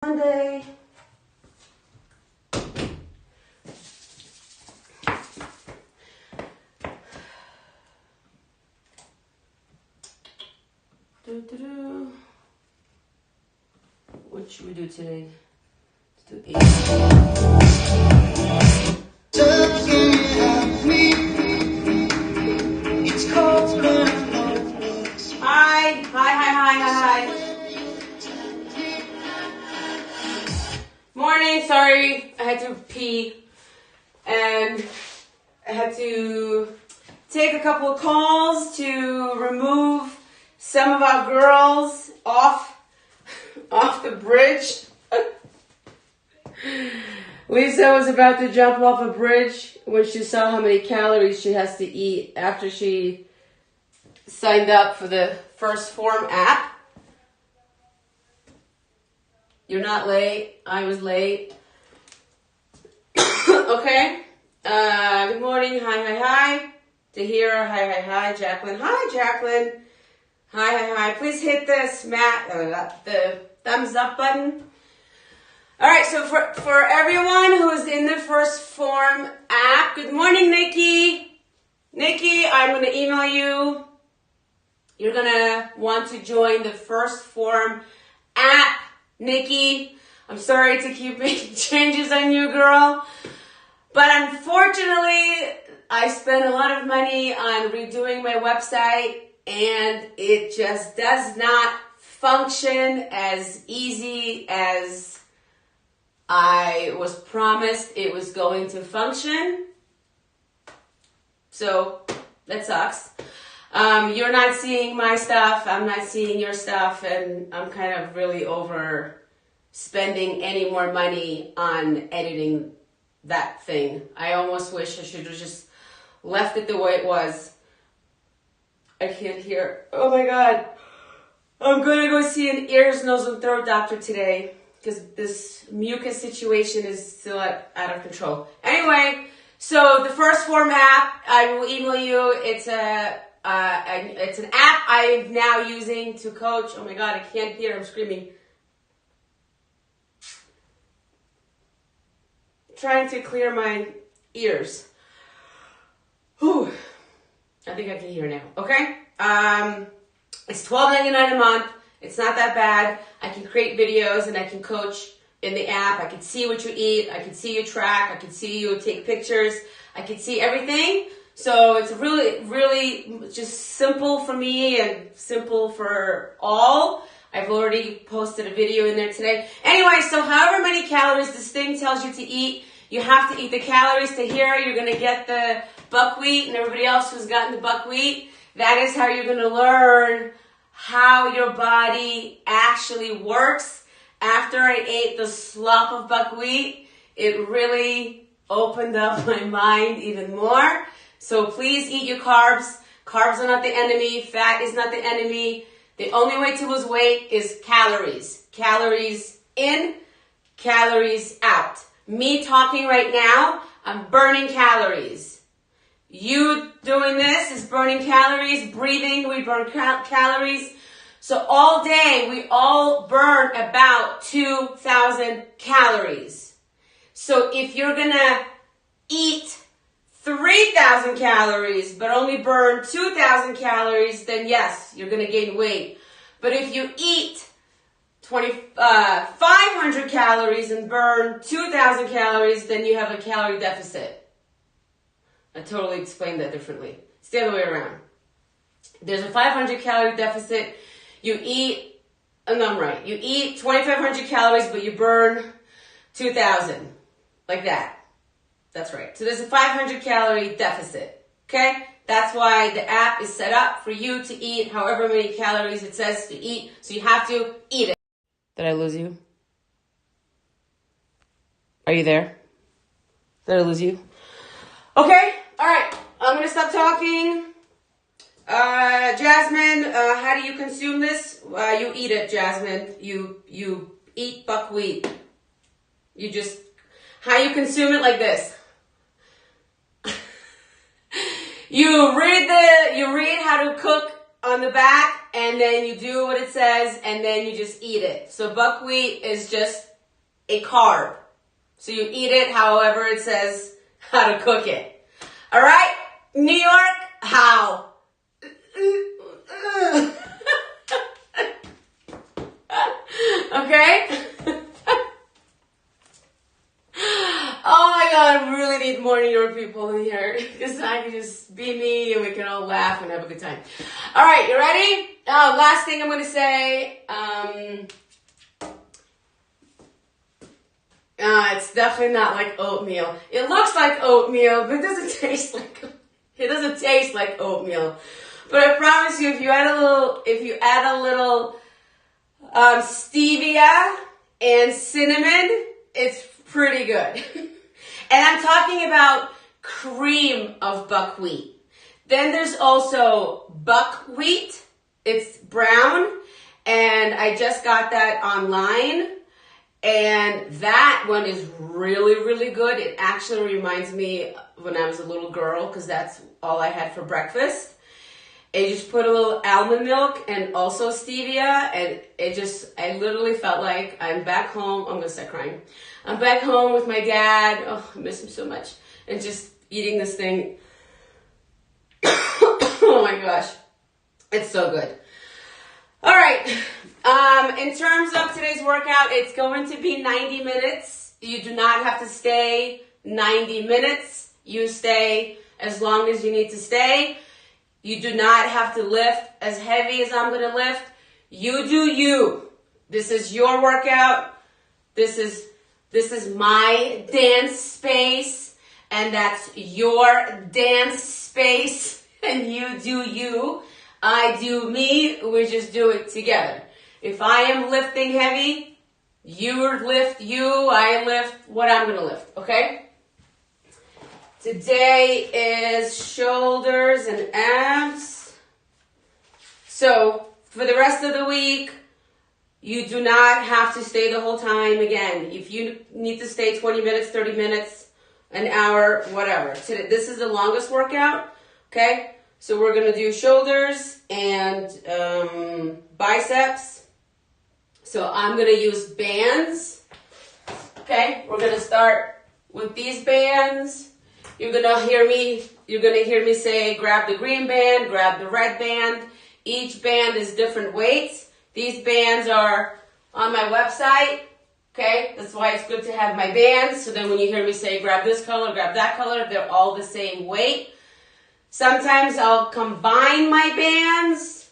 Monday. What should we do today? Let's do 8. Hi. Morning, sorry, I had to pee and I had to take a couple of calls to remove some of our girls off the bridge. Lisa was about to jump off a bridge when she saw how many calories she has to eat after she signed up for the First Form app. You're not late. I was late. Okay. Good morning. Hi. Tahira. Hi. Jacqueline. Hi, Jacqueline. Hi. Please hit the thumbs up button. All right. So for everyone who's in the First Form app, good morning, Nikki. Nikki, I'm going to email you. You're going to want to join the First Form app. Nikki, I'm sorry to keep making changes on you, girl. But unfortunately, I spent a lot of money on redoing my website and it just does not function as easy as I was promised it was going to function. So that sucks. You're not seeing my stuff, I'm not seeing your stuff, and I'm kind of really over spending any more money on editing that thing. I almost wish I should have just left it the way it was. I can't hear. Oh my God. I'm going to go see an ears, nose, and throat doctor today because this mucus situation is still out of control. Anyway, so the First Form app, I will email you. It's an app I'm now using to coach. Oh my God, I can't hear. I'm screaming. Trying to clear my ears. Whew. I think I can hear now. Okay. It's $12.99 a month. It's not that bad. I can create videos and I can coach in the app. I can see what you eat. I can see you track. I can see you take pictures. I can see everything. So it's really just simple for me and simple for all. I've already posted a video in there today. Anyway, so however many calories this thing tells you to eat, you have to eat the calories. To here, you're going to get the buckwheat, and everybody else who's gotten the buckwheat, that is how you're going to learn how your body actually works. After I ate the slop of buckwheat, it really opened up my mind even more. So please eat your carbs. Carbs are not the enemy. Fat is not the enemy. The only way to lose weight is calories. Calories in, calories out. Me talking right now, I'm burning calories. You doing this is burning calories. Breathing, we burn calories. So all day, we all burn about 2,000 calories. So if you're going to eat 3,000 calories, but only burn 2,000 calories, then yes, you're going to gain weight. But if you eat 500 calories and burn 2,000 calories, then you have a calorie deficit. I totally explained that differently. It's the other way around. There's a 500 calorie deficit. You eat, I'm right. You eat 2,500 calories, but you burn 2,000. Like that. That's right. So there's a 500 calorie deficit. Okay? That's why the app is set up for you to eat however many calories it says to eat. So you have to eat it. Did I lose you? Are you there? Did I lose you? Okay. All right. I'm going to stop talking. Jasmine, how do you consume this? You eat it, Jasmine. You eat buckwheat. You just, how you consume it like this. You read how to cook on the back, and then you do what it says, and then you just eat it. So buckwheat is just a carb. So you eat it however it says how to cook it. All right? New York, how? Okay? Oh my God, I really need more New York people in here because I can just be me and we can all laugh and have a good time. All right, you ready? Oh, last thing I'm going to say. It's definitely not like oatmeal. It looks like oatmeal, but it doesn't taste like oatmeal. But I promise you, if you add a little stevia and cinnamon, it's pretty good. And I'm talking about cream of buckwheat. Then there's also buckwheat. It's brown, and I just got that online. And that one is really, really good. It actually reminds me when I was a little girl because that's all I had for breakfast. And you just put a little almond milk and also stevia, and I literally felt like I'm back home. I'm going to start crying. I'm back home with my dad. Oh, I miss him so much. And just eating this thing. Oh my gosh. It's so good. All right. In terms of today's workout, it's going to be 90 minutes. You do not have to stay 90 minutes. You stay as long as you need to stay. You do not have to lift as heavy as I'm going to lift. You do you. This is your workout. This is my dance space, and that's your dance space, and you do you. I do me. We just do it together. If I am lifting heavy, you lift you. I lift what I'm going to lift, okay? Today is shoulders and abs. So for the rest of the week, you do not have to stay the whole time. Again, if you need to stay 20 minutes, 30 minutes, an hour, whatever. This is the longest workout, okay? So we're going to do shoulders and biceps. So I'm going to use bands, okay? We're going to start with these bands. You're going to hear me say, grab the green band, grab the red band. Each band is different weights. These bands are on my website, okay? That's why it's good to have my bands. So then when you hear me say, grab this color, grab that color, they're all the same weight. Sometimes I'll combine my bands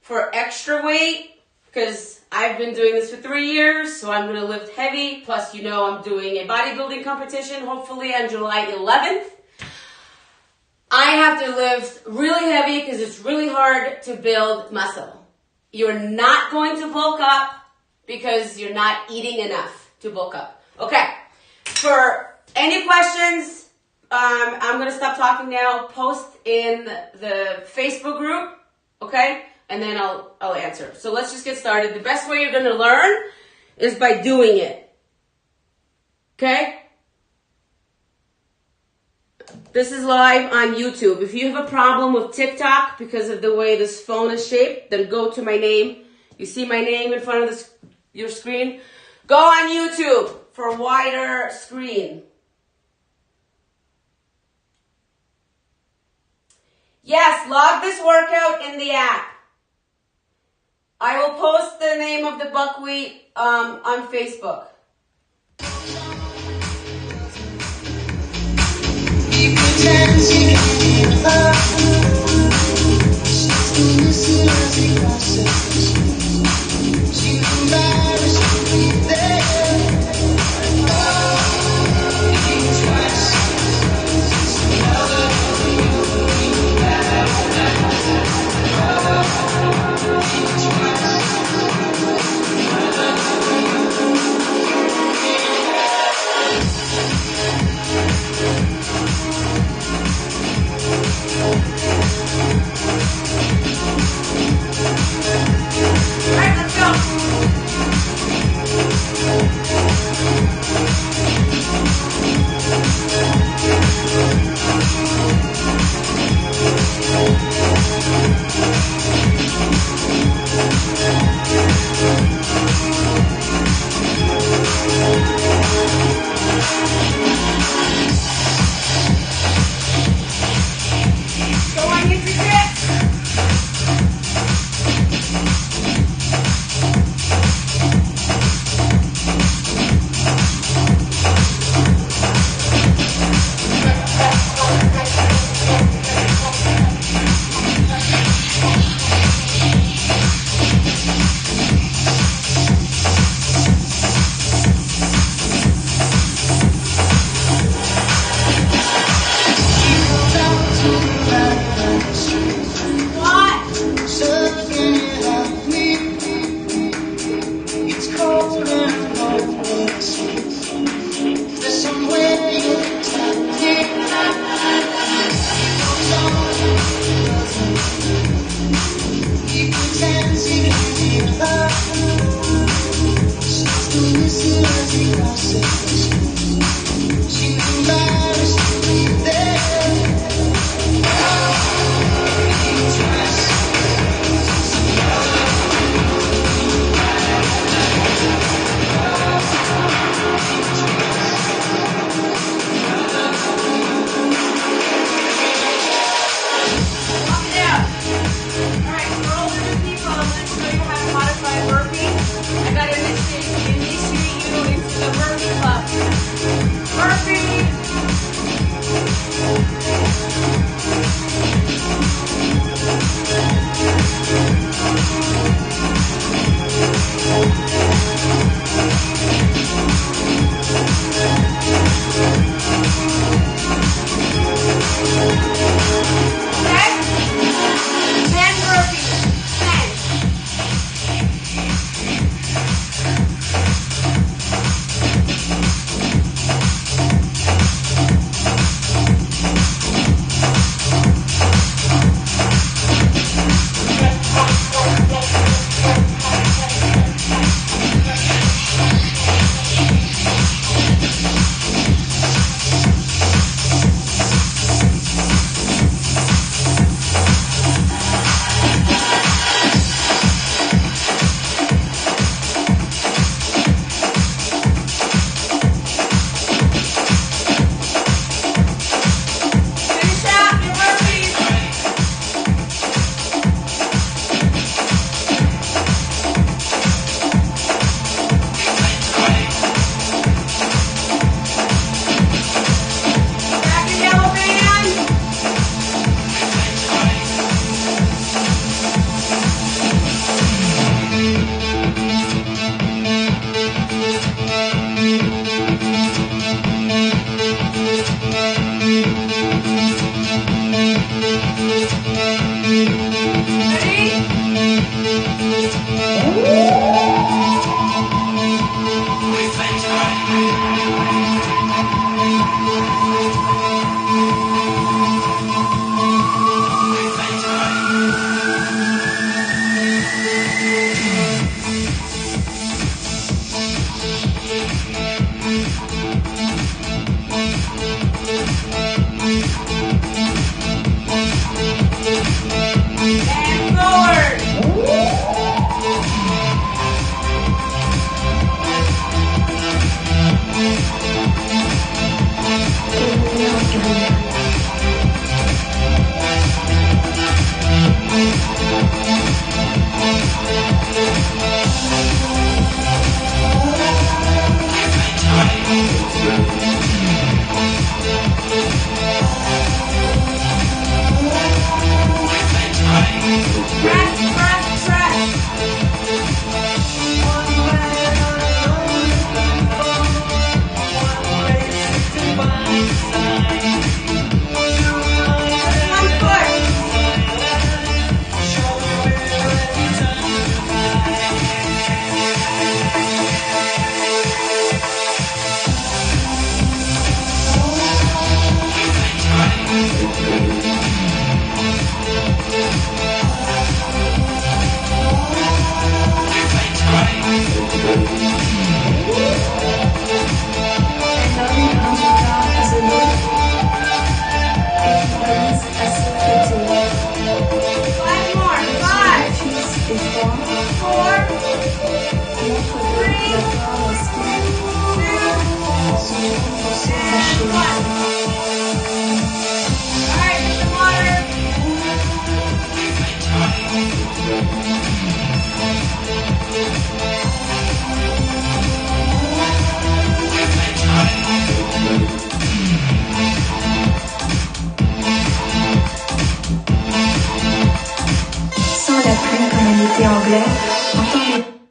for extra weight because I've been doing this for 3 years, so I'm going to lift heavy. Plus, I'm doing a bodybuilding competition, hopefully on July 11th. I have to lift really heavy because it's really hard to build muscle. You're not going to bulk up because you're not eating enough to bulk up. Okay, for any questions, I'm going to stop talking now. Post in the Facebook group, okay? And then I'll answer. So let's just get started. The best way you're going to learn is by doing it. Okay? This is live on YouTube. If you have a problem with TikTok because of the way this phone is shaped, then go to my name. You see my name in front of your screen? Go on YouTube for a wider screen. Yes, log this workout in the app. I will post the name of the buckwheat on Facebook. All right, let's go.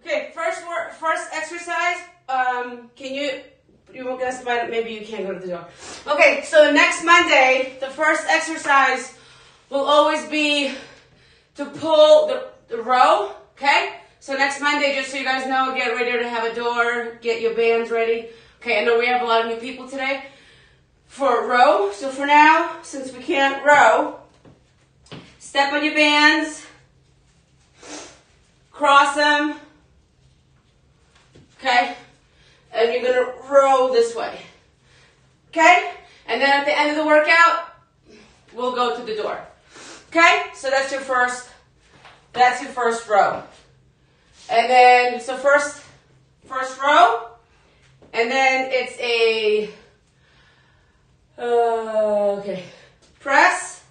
Okay, first exercise. You won't guess, maybe you can't go to the door. Okay, so next Monday, the first exercise will always be to pull the row, okay? So next Monday, just so you guys know, get ready to have a door, get your bands ready. Okay, I know we have a lot of new people today for row. So for now, since we can't row, step on your bands, cross them, okay? and you're gonna row this way. Okay? And then at the end of the workout, we'll go to the door. Okay? So that's your first row. And then, so first row, and then it's a, okay, press,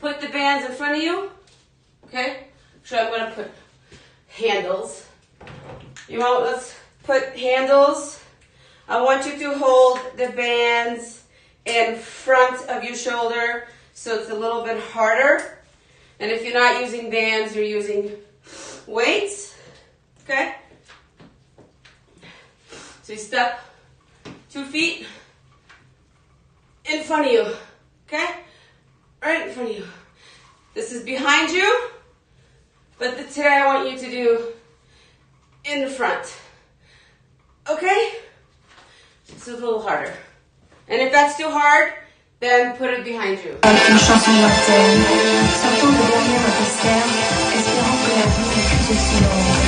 put the bands in front of you, okay? So I'm gonna put handles. Let's put handles. I want you to hold the bands in front of your shoulder so it's a little bit harder. And if you're not using bands, you're using weights, okay? So you step 2 feet in front of you, okay? Right in front of you. This is behind you, but today I want you to do in the front, okay? So it's a little harder. And if that's too hard, then put it behind you. Avec une chanson mortelle, sortons de derrière notre sterne, espérant que la vie n'est plus aussi longue.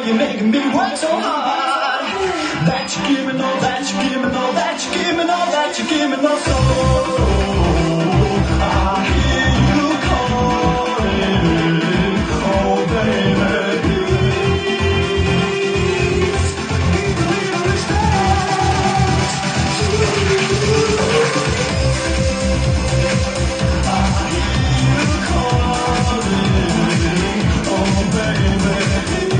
you're making me work so hard. That you give me no, that you give me no, that you give me no, that you give me no soul. I hear you calling, oh baby, please, give me a respect. I hear you calling, oh baby, please.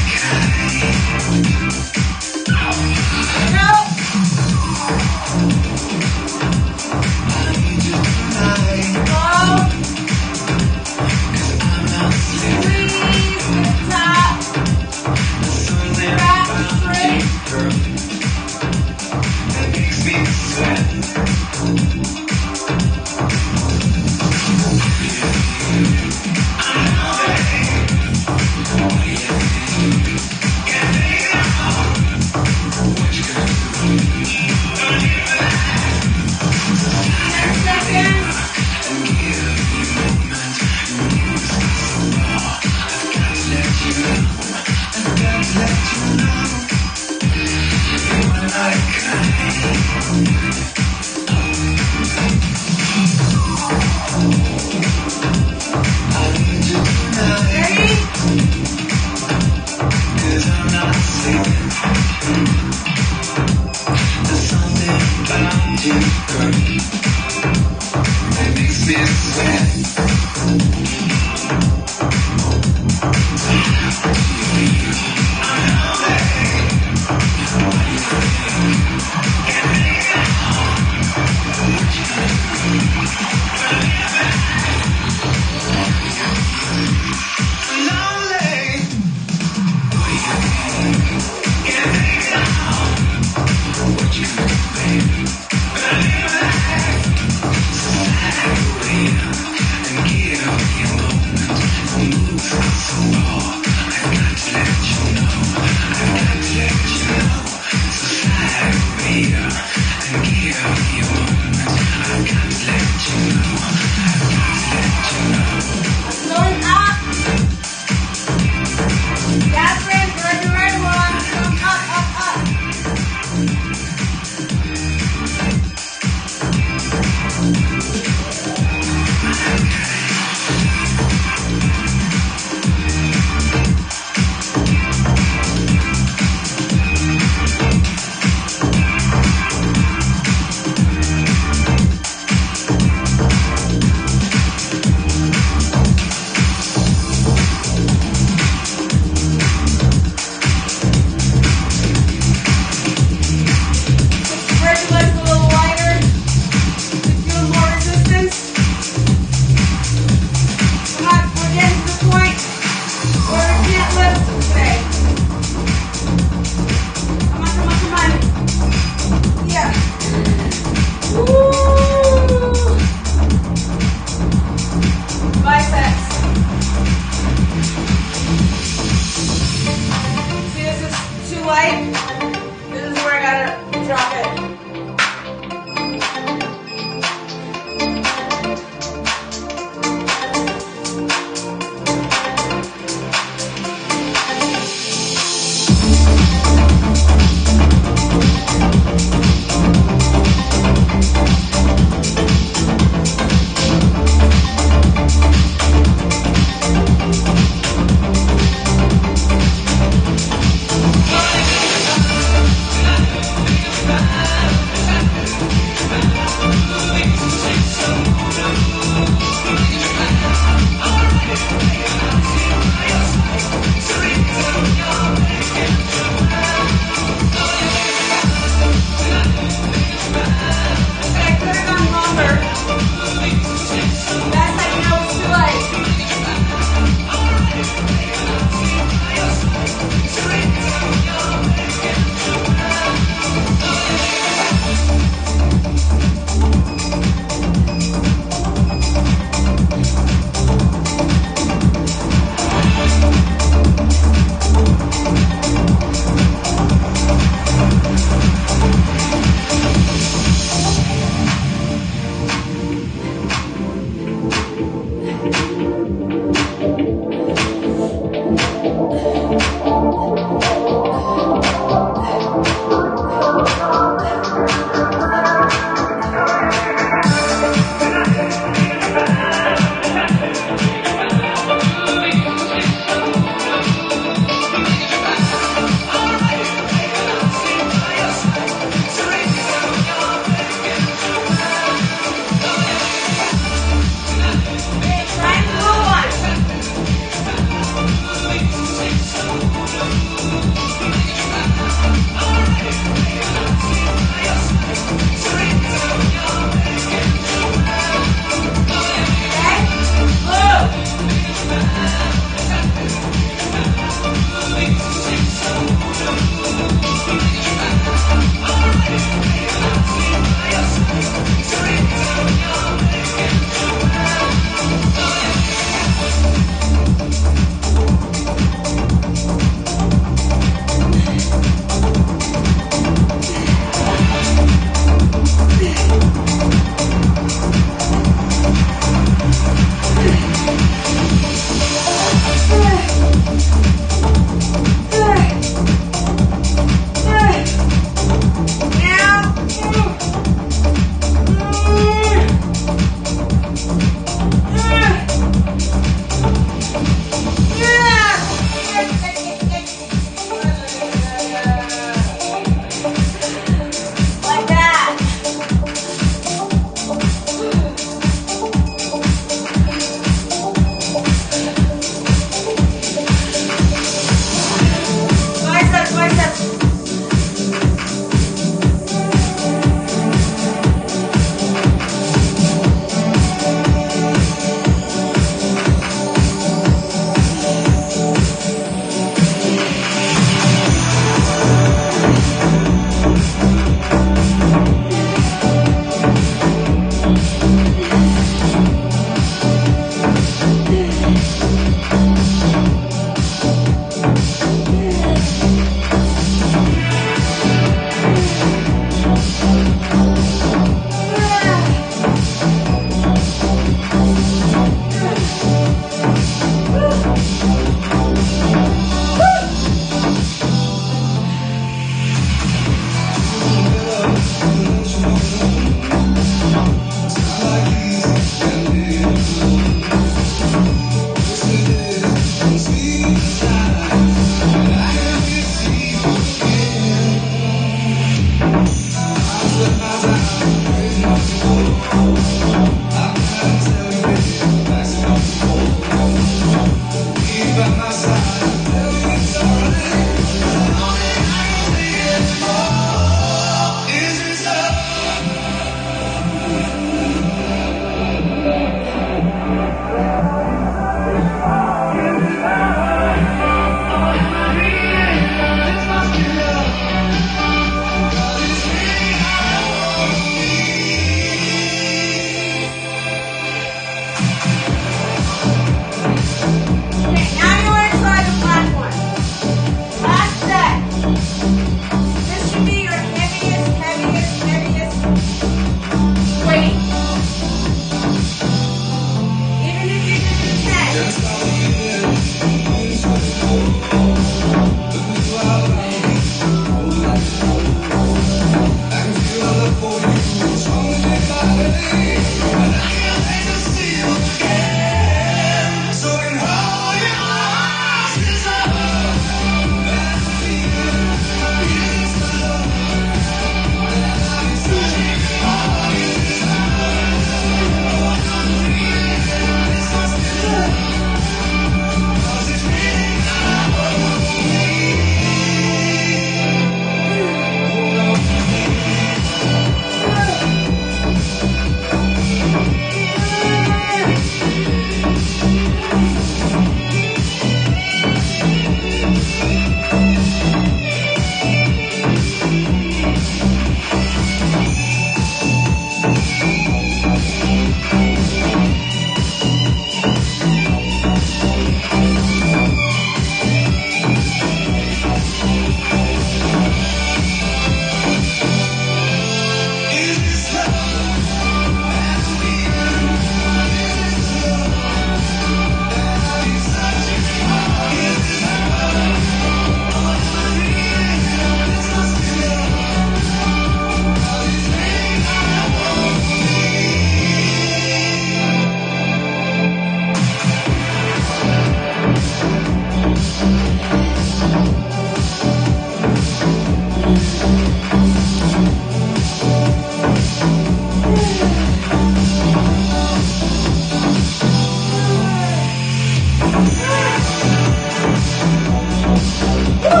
No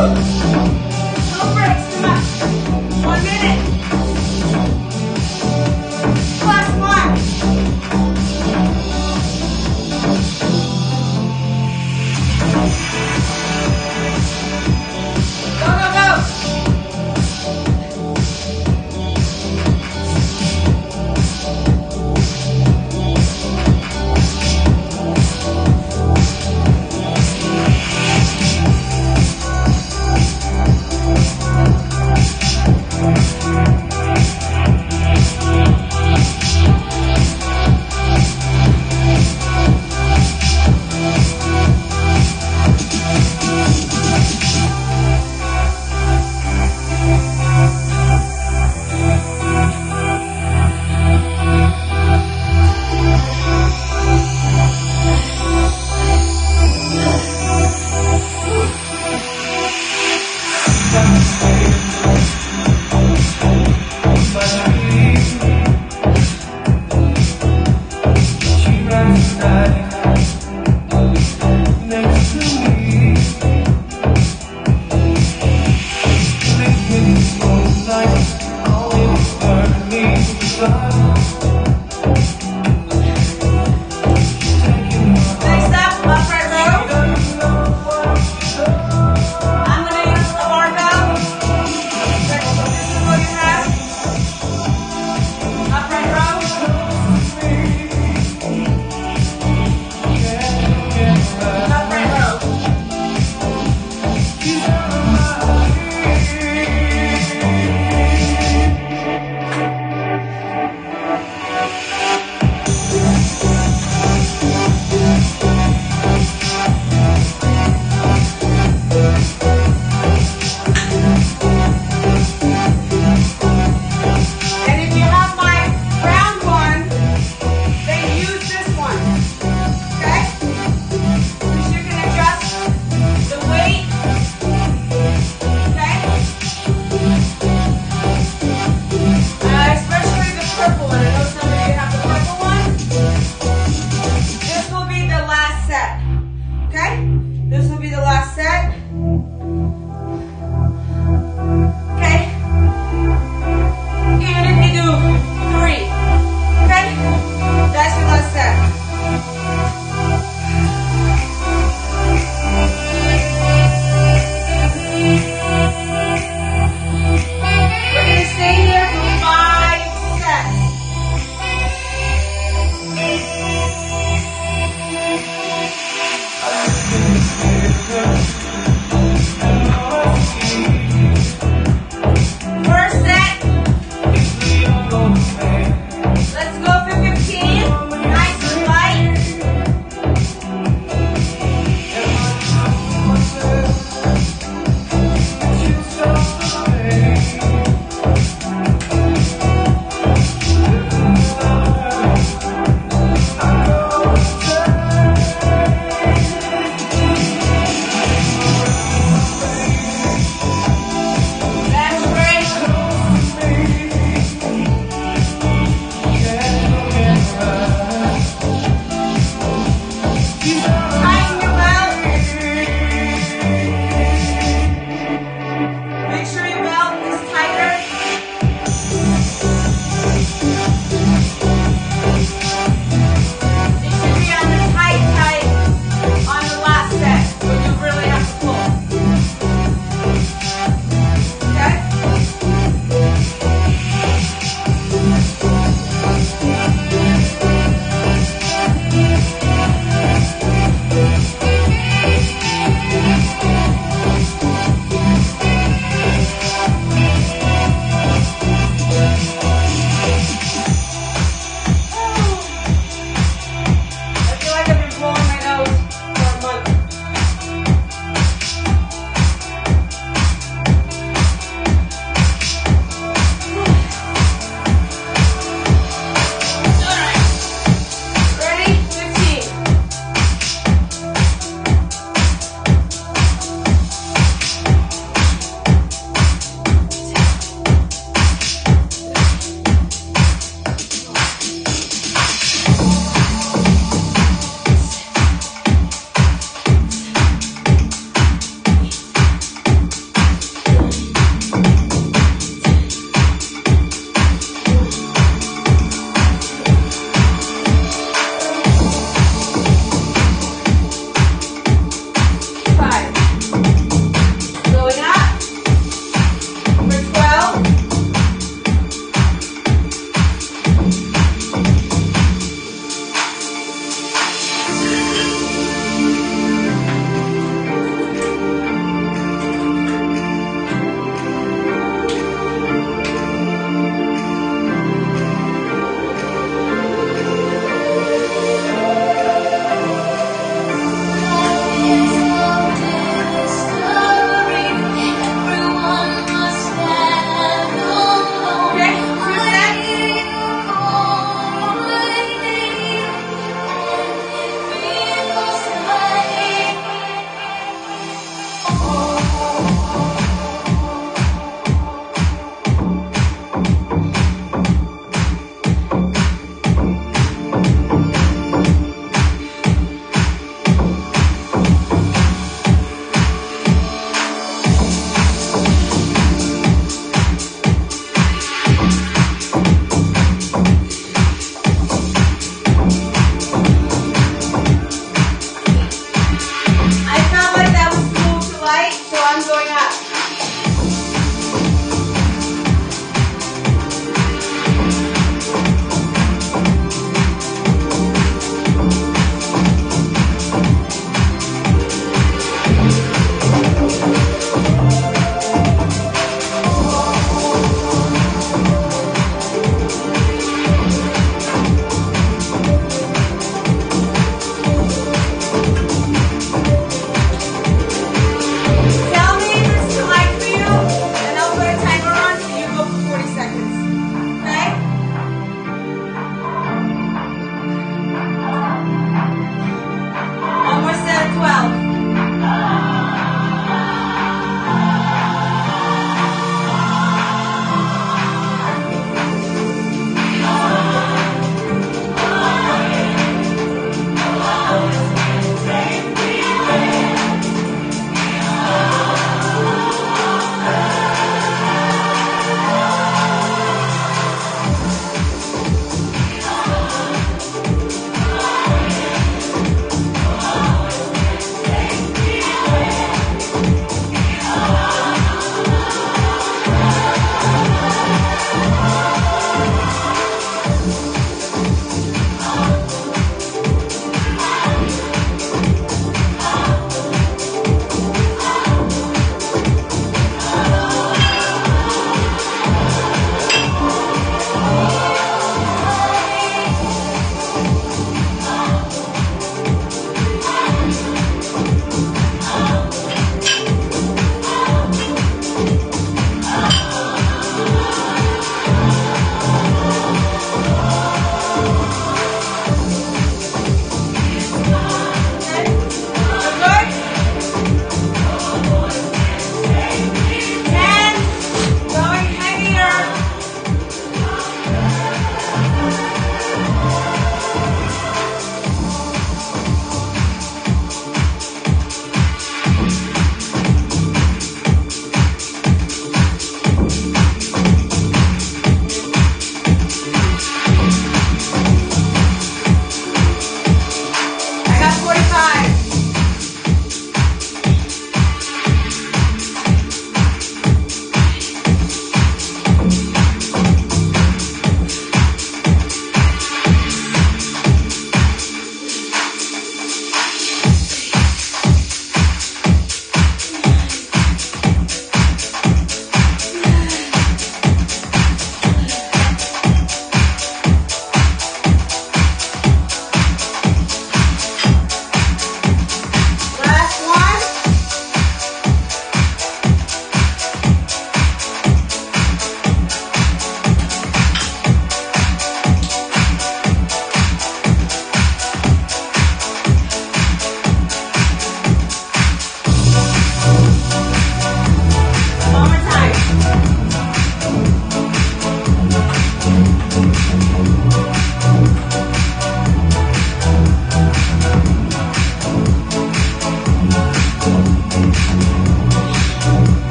breaks, come on. 1 minute. Plus 1. Go, go, go.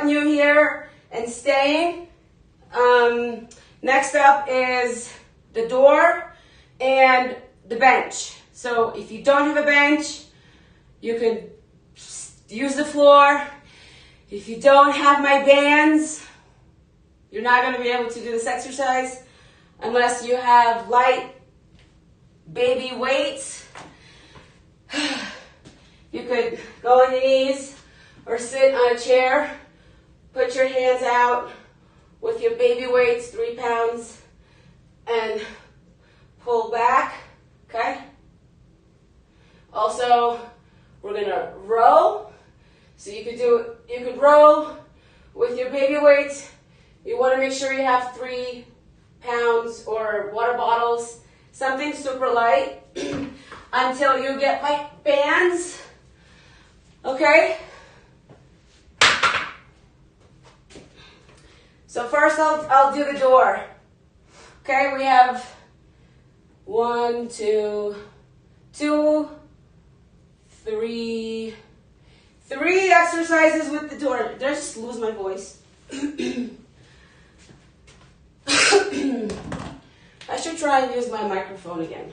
not new here and staying, next up is the door and the bench. So if you don't have a bench, you can use the floor. If you don't have my bands, you're not going to be able to do this exercise unless you have light baby weights. You could go on your knees or sit on a chair. Put your hands out with your baby weights, 3 pounds, and pull back, okay? Also, we're gonna row. So you could row with your baby weights. You wanna make sure you have 3 pounds or water bottles, something super light until you get my bands, okay? So first I'll do the door. Okay, we have 1, 2, 3 exercises with the door. Did I just lose my voice? I should try and use my microphone again.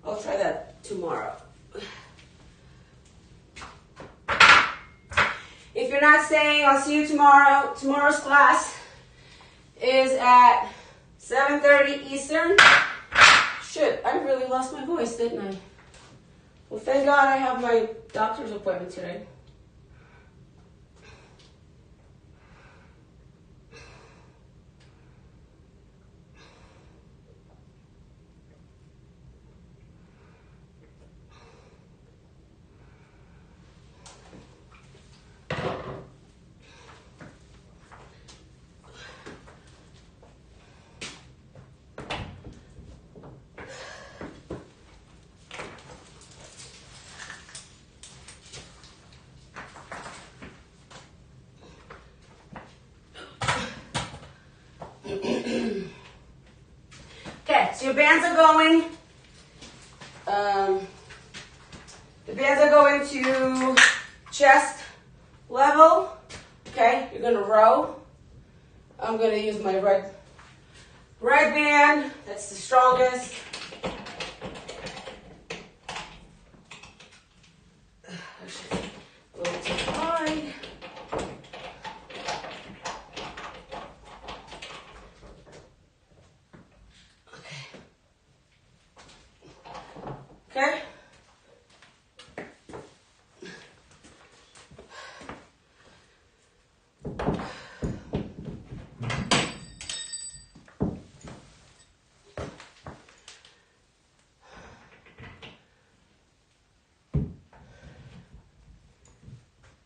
I'll try that tomorrow. If you're not staying, I'll see you tomorrow. Tomorrow's class is at 7:30 Eastern. Shit, I really lost my voice, didn't I? Well, thank God I have my doctor's appointment today. Okay, so your bands are going. The bands are going to chest level. Okay, you're gonna row. I'm gonna use my red band. That's the strongest. Actually, a little too high. Okay.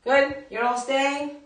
Good. You're all staying.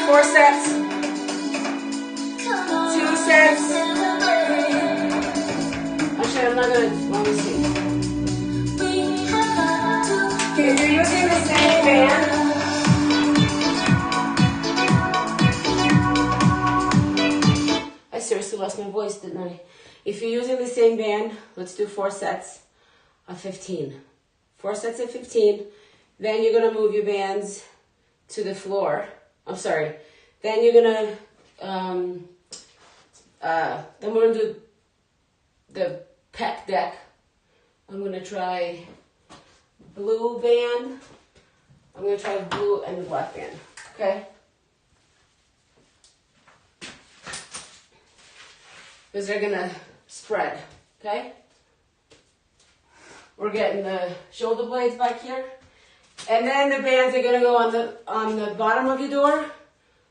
Four sets, 2 sets. Actually, I'm not gonna, let me see. Okay, if you're using the same band, I seriously lost my voice, didn't I? If you're using the same band, let's do 4 sets of 15. 4 sets of 15. Then you're gonna move your bands to the floor. I'm sorry. Then you're gonna, then we're gonna do the pec deck. I'm gonna try blue band. I'm gonna try blue and the black band, okay? Because they're gonna spread, okay? We're getting the shoulder blades back here. And then the bands are gonna go on the bottom of your door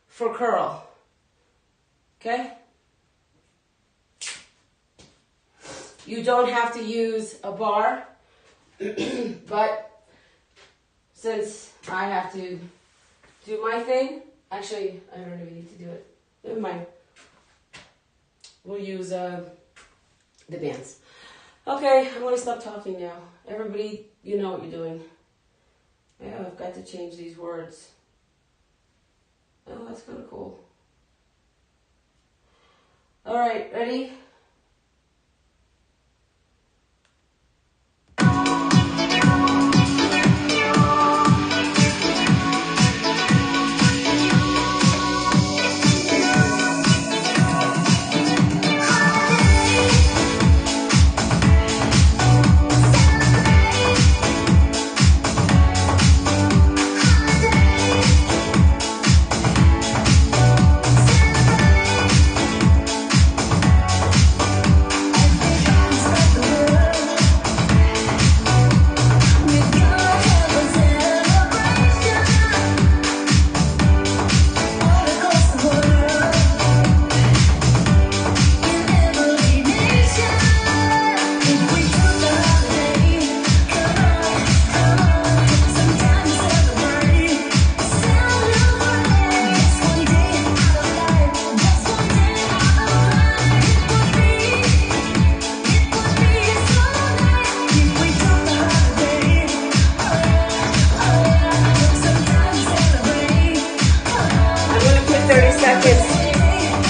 for curl. Okay? You don't have to use a bar, but since I have to do my thing, actually, I don't even need to do it. Never mind. We'll use the bands. Okay, I'm gonna stop talking now. Everybody, you know what you're doing. Yeah, I've got to change these words. Oh, that's kind of cool. All right, ready?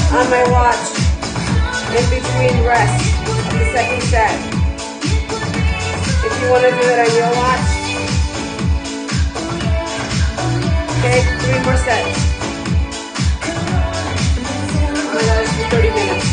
On my watch, in between rests of the second set. If you want to do it on your watch, okay, 3 more sets. Oh my God, it's been 30 minutes.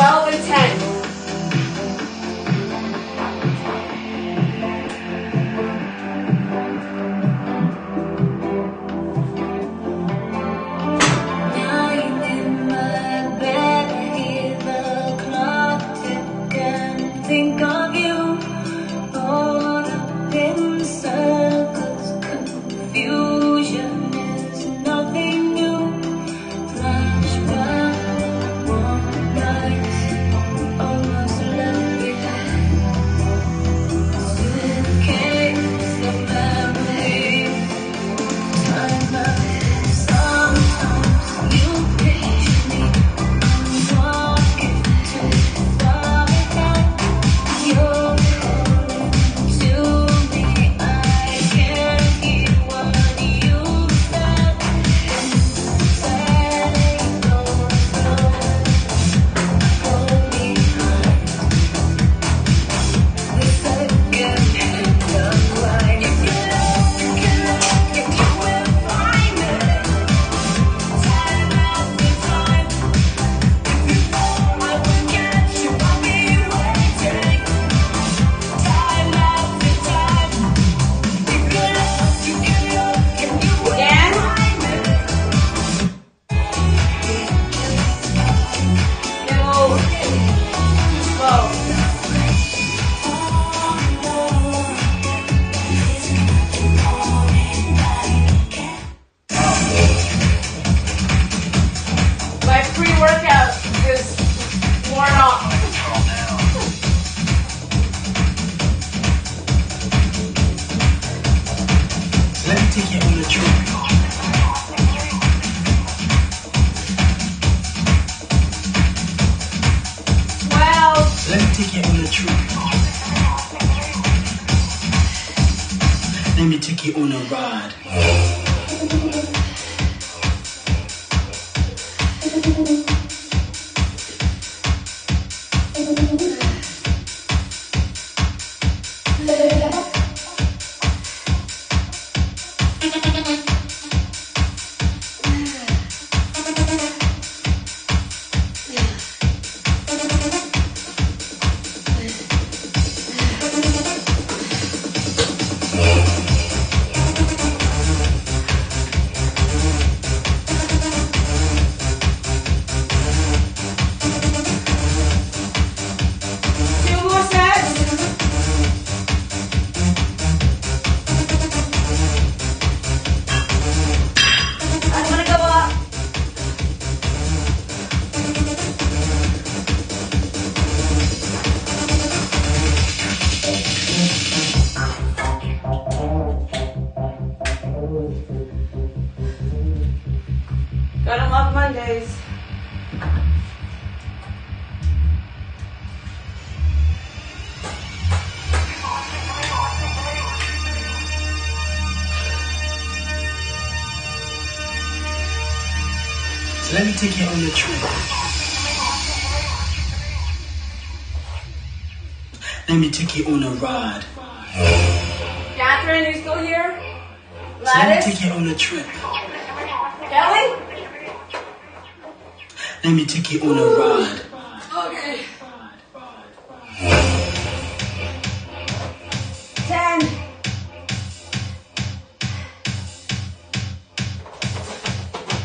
12 and 10. Think of you, all up in circles. Confusion is nothing new. Flashback, warm nights, almost left behind. Suitcase of memories, time up. Sometimes you picture me, I'm walking too far back. You're calling to me, I can't hear what you said. Letting go slow, go behind the second hand of light. If you look, if you will find me, time after time. If you fall, I will catch you, I'll be waiting. Time after time. If you look, if you look, and you will Again? find me. Go. Slow. My pre-workout is worn off. Let me take you on a trip. Well, Let me take you on a trip. Let me take you on a ride. two more sets. I'm gonna go up. Gotta love Mondays. So let me take you on a trip. Let me take you on a ride. Catherine, you still here? So let me Gladys? take you on a trip. Kelly? Let me take you on a ride. Okay. 10.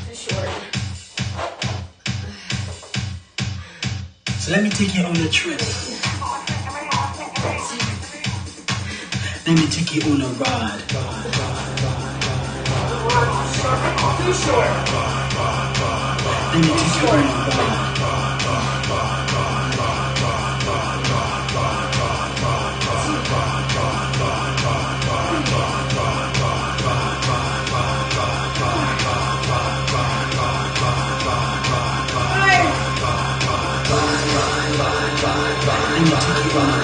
Too short. So let me take you on a trip. Let me take you on a ride. Too short. Let me take you on a ride. Let me take you on a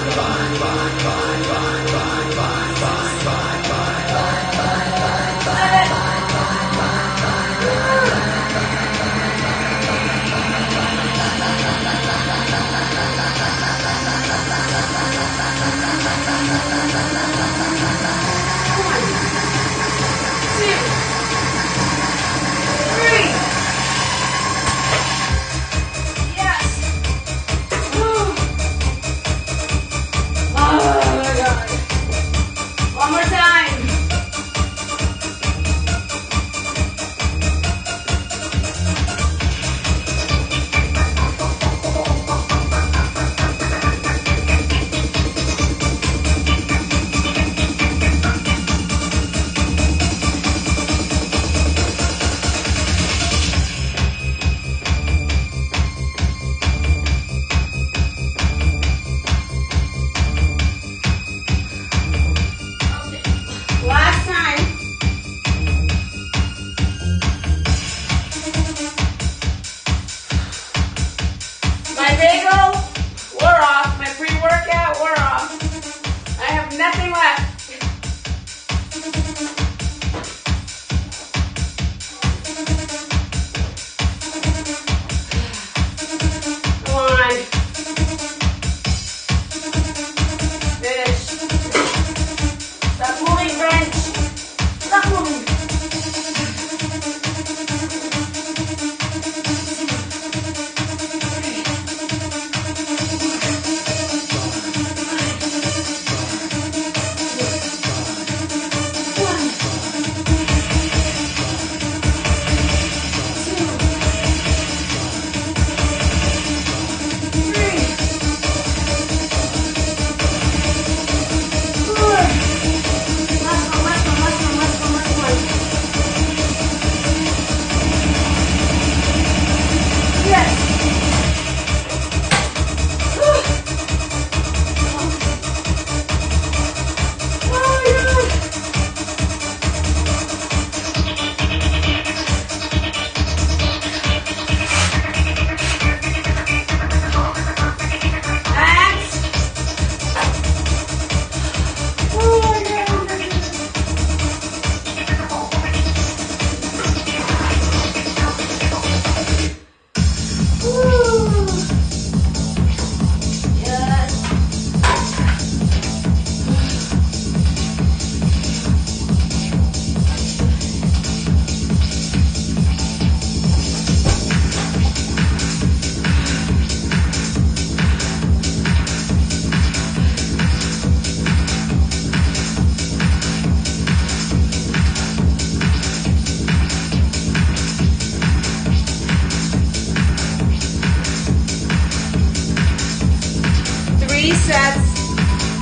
sets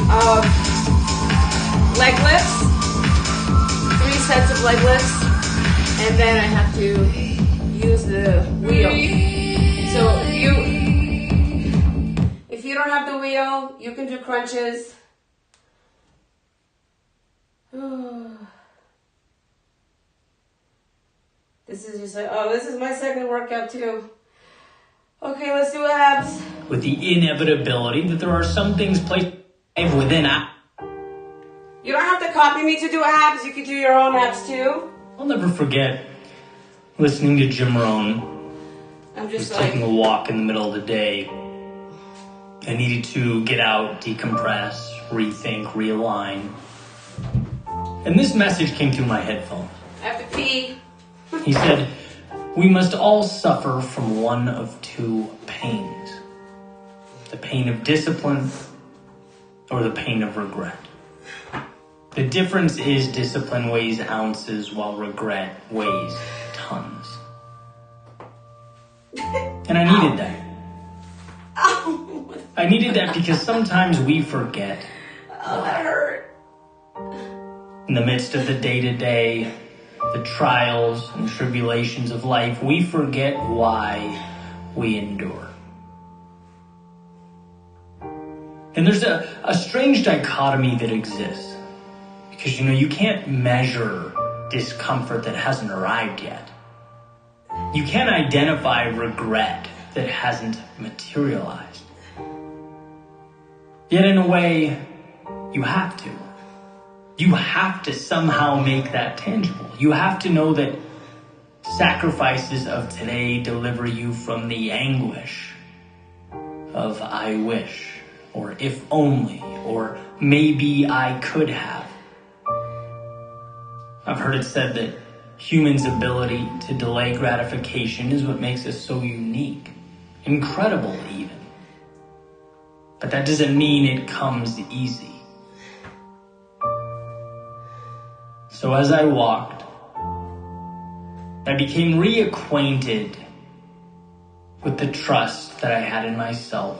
of leg lifts. 3 sets of leg lifts. And then I have to use the wheel. So if you don't have the wheel, you can do crunches. This is just like, oh, this is my second workout too. Okay, let's do abs. With the inevitability that there are some things placed within abs. You don't have to copy me to do abs. You can do your own abs too. I'll never forget listening to Jim Rohn. I'm He was just like, taking a walk in the middle of the day. I needed to get out, decompress, rethink, realign. And this message came through my headphones. I have to pee. He said, we must all suffer from one of 2 pains. The pain of discipline or the pain of regret. The difference is discipline weighs ounces while regret weighs tons. And I needed that. Oh, I needed that because sometimes we forget. that hurt. In the midst of the day-to-day, the trials and tribulations of life, we forget why we endure. And there's a strange dichotomy that exists. Because, you can't measure discomfort that hasn't arrived yet. You can't identify regret that hasn't materialized. Yet in a way, you have to. You have to somehow make that tangible. You have to know that sacrifices of today deliver you from the anguish of I wish, or if only, or maybe I could have. I've heard it said that humans' ability to delay gratification is what makes us so unique, incredible even. But that doesn't mean it comes easy. So as I walked, I became reacquainted with the trust that I had in myself,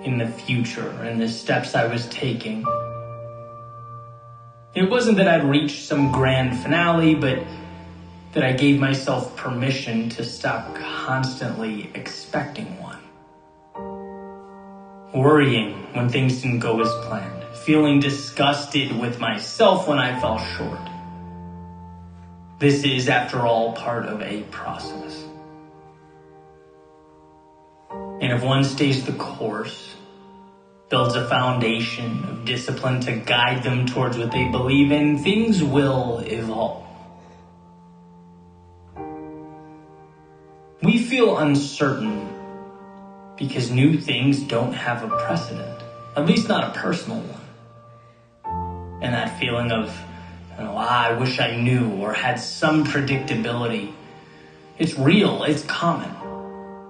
in the future, and the steps I was taking. It wasn't that I'd reached some grand finale, but that I gave myself permission to stop constantly expecting one. Worrying when things didn't go as planned. Feeling disgusted with myself when I fell short. This is, after all, part of a process. And if one stays the course, builds a foundation of discipline to guide them towards what they believe in, things will evolve. We feel uncertain because new things don't have a precedent, at least not a personal one. And that feeling of, I wish I knew or had some predictability, it's real, it's common.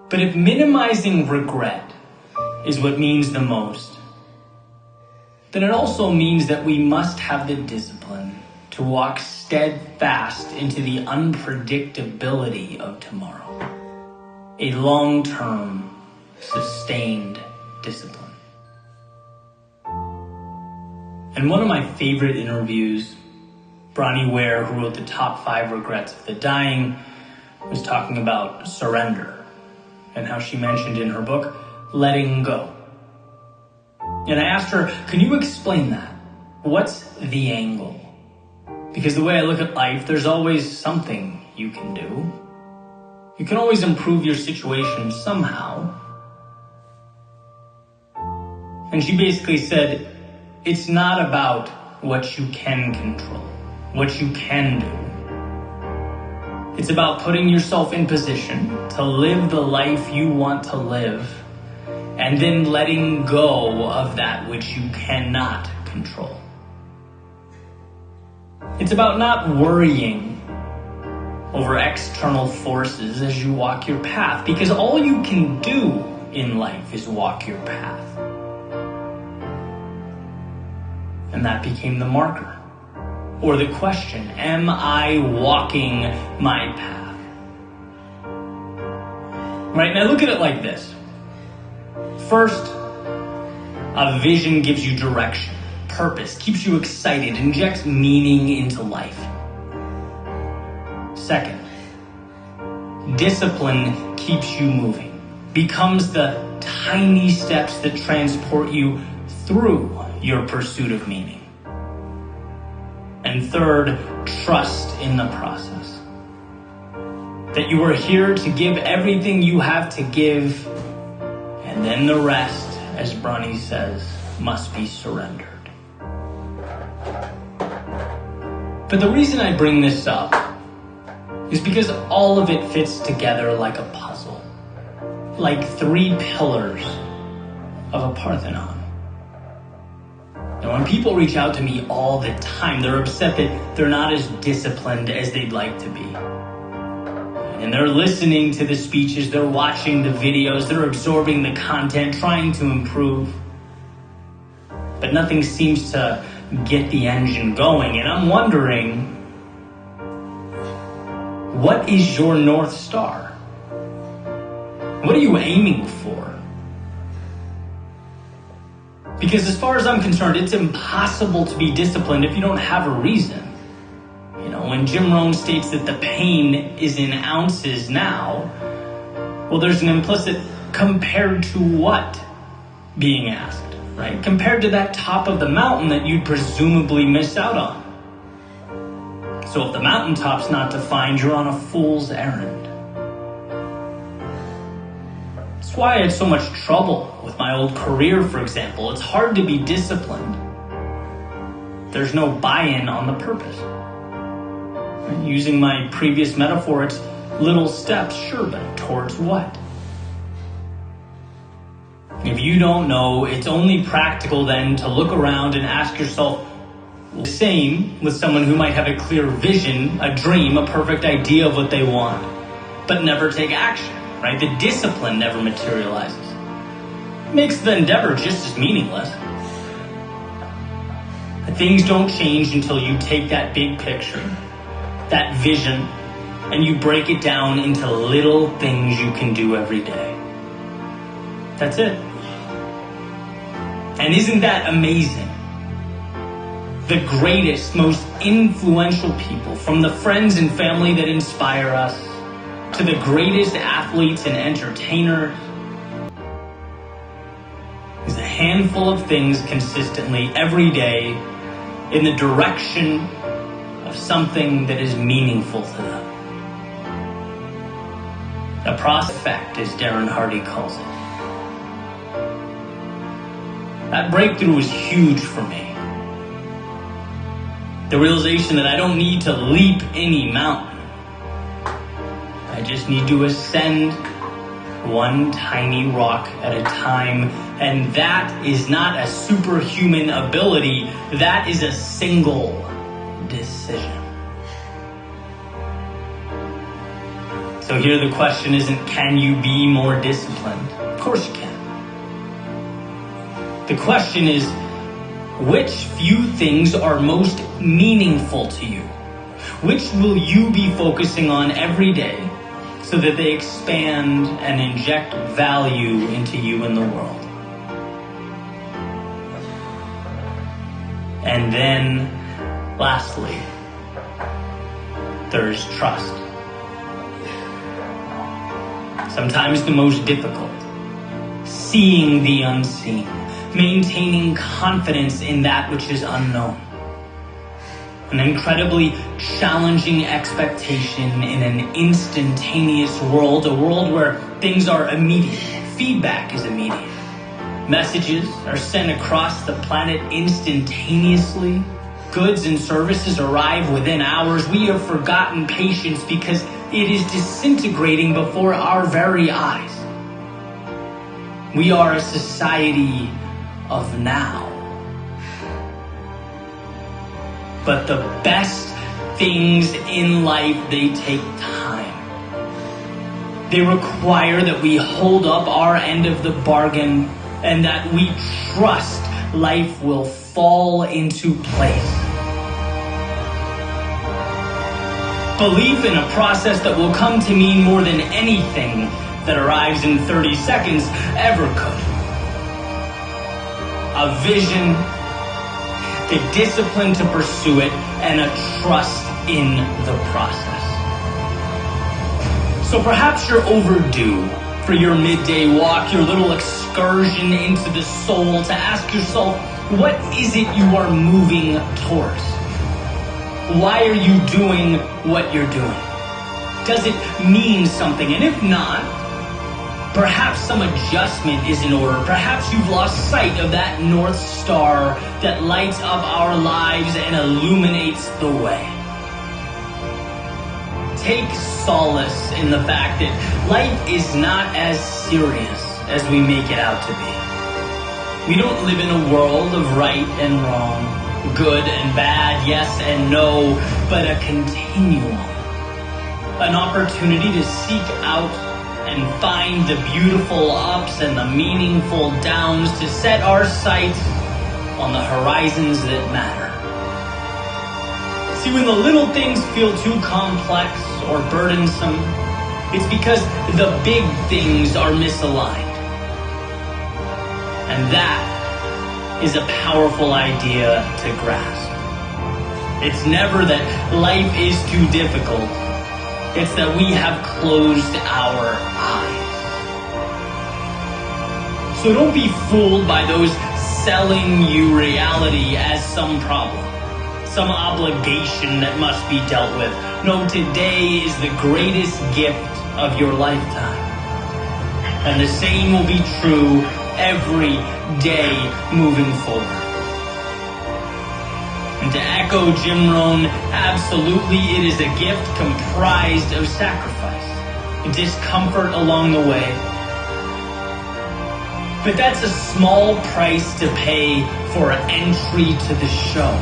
But if minimizing regret is what means the most, then it also means that we must have the discipline to walk steadfast into the unpredictability of tomorrow. A long-term, sustained discipline. In one of my favorite interviews, Bronnie Ware, who wrote the top 5 regrets of the dying, was talking about surrender and how she mentioned in her book, letting go. And I asked her, can you explain that? What's the angle? Because the way I look at life, there's always something you can do. You can always improve your situation somehow. And she basically said, it's not about what you can control, what you can do. It's about putting yourself in position to live the life you want to live, and then letting go of that which you cannot control. It's about not worrying over external forces as you walk your path, because all you can do in life is walk your path. And that became the marker, or the question, am I walking my path? Right, now look at it like this. First, A vision gives you direction, purpose, keeps you excited, injects meaning into life. Second, discipline keeps you moving, becomes the tiny steps that transport you through your pursuit of meaning. And third, trust in the process. That you are here to give everything you have to give, and then the rest, as Bruni says, must be surrendered. But the reason I bring this up is because all of it fits together like a puzzle, like 3 pillars of a Parthenon. And when people reach out to me all the time, they're upset that they're not as disciplined as they'd like to be. And they're listening to the speeches, they're watching the videos, they're absorbing the content, trying to improve. But nothing seems to get the engine going. And I'm wondering, what is your North Star? What are you aiming for? Because as far as I'm concerned, it's impossible to be disciplined if you don't have a reason. You know, when Jim Rohn states that the pain is in ounces now, well, there's an implicit compared to what being asked, right? Compared to that top of the mountain that you'd presumably miss out on. So if the mountaintop's not defined, you're on a fool's errand. That's why I had so much trouble with my old career, for example. It's hard to be disciplined. There's no buy-in on the purpose. And using my previous metaphor, it's little steps, sure, but towards what? If you don't know, it's only practical then to look around and ask yourself the same with someone who might have a clear vision, a dream, a perfect idea of what they want, but never take action, right? The discipline never materializes. It makes the endeavor just as meaningless. Things don't change until you take that big picture, that vision, and you break it down into little things you can do every day. That's it. And isn't that amazing? The greatest, most influential people, from the friends and family that inspire us, to the greatest athletes and entertainers, is a handful of things consistently every day in the direction of something that is meaningful to them. A process effect, as Darren Hardy calls it. That breakthrough was huge for me. The realization that I don't need to leap any mountain. I just need to ascend one tiny rock at a time. And that is not a superhuman ability. That is a single decision. So here the question isn't, can you be more disciplined? Of course you can. The question is, which few things are most meaningful to you? Which will you be focusing on every day so that they expand and inject value into you and the world? And then, lastly, there's trust. Sometimes the most difficult. Seeing the unseen. Maintaining confidence in that which is unknown. An incredibly challenging expectation in an instantaneous world, a world where things are immediate, feedback is immediate. Messages are sent across the planet instantaneously. Goods and services arrive within hours. We have forgotten patience because it is disintegrating before our very eyes. We are a society of now. But the best things in life, they take time. They require that we hold up our end of the bargain and that we trust life will fall into place. Belief in a process that will come to mean more than anything that arrives in 30 seconds ever could. a vision, the discipline to pursue it, and a trust in the process. So perhaps you're overdue for your midday walk, your little excursion into the soul, to ask yourself, what is it you are moving towards? Why are you doing what you're doing? Does it mean something? And if not, perhaps some adjustment is in order. Perhaps you've lost sight of that North Star that lights up our lives and illuminates the way. Take solace in the fact that life is not as serious as we make it out to be. We don't live in a world of right and wrong, good and bad, yes and no, but a continuum. An opportunity to seek out and find the beautiful ups and the meaningful downs, to set our sights on the horizons that matter. See, when the little things feel too complex or burdensome, it's because the big things are misaligned. And that is a powerful idea to grasp. It's never that life is too difficult. It's that we have closed our eyes. So don't be fooled by those selling you reality as some problem, some obligation that must be dealt with. No, today is the greatest gift of your lifetime. And the same will be true every day moving forward. And to echo Jim Rohn, absolutely it is a gift comprised of sacrifice and discomfort along the way. But that's a small price to pay for entry to the show.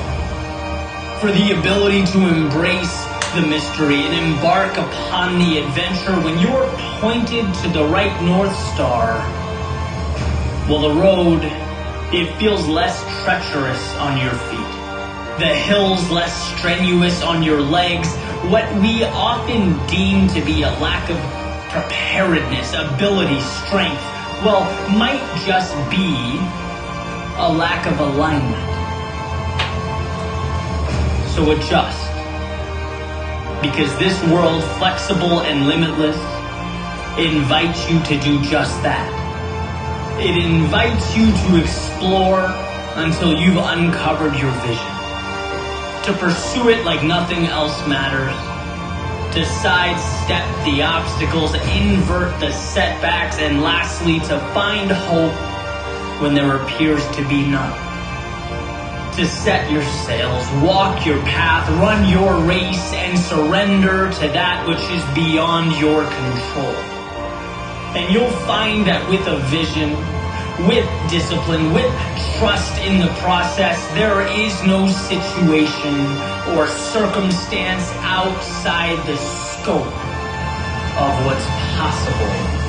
For the ability to embrace the mystery and embark upon the adventure when you're pointed to the right North Star. Well, the road, it feels less treacherous on your feet. The hills less strenuous on your legs. What we often deem to be a lack of preparedness, ability, strength, well, might just be a lack of alignment. So adjust. Because this world, flexible and limitless, invites you to do just that. It invites you to explore until you've uncovered your vision. To pursue it like nothing else matters. To sidestep the obstacles, invert the setbacks, and lastly, to find hope when there appears to be none. To set your sails, walk your path, run your race, and surrender to that which is beyond your control. And you'll find that with a vision, with discipline, with trust in the process, there is no situation or circumstance outside the scope of what's possible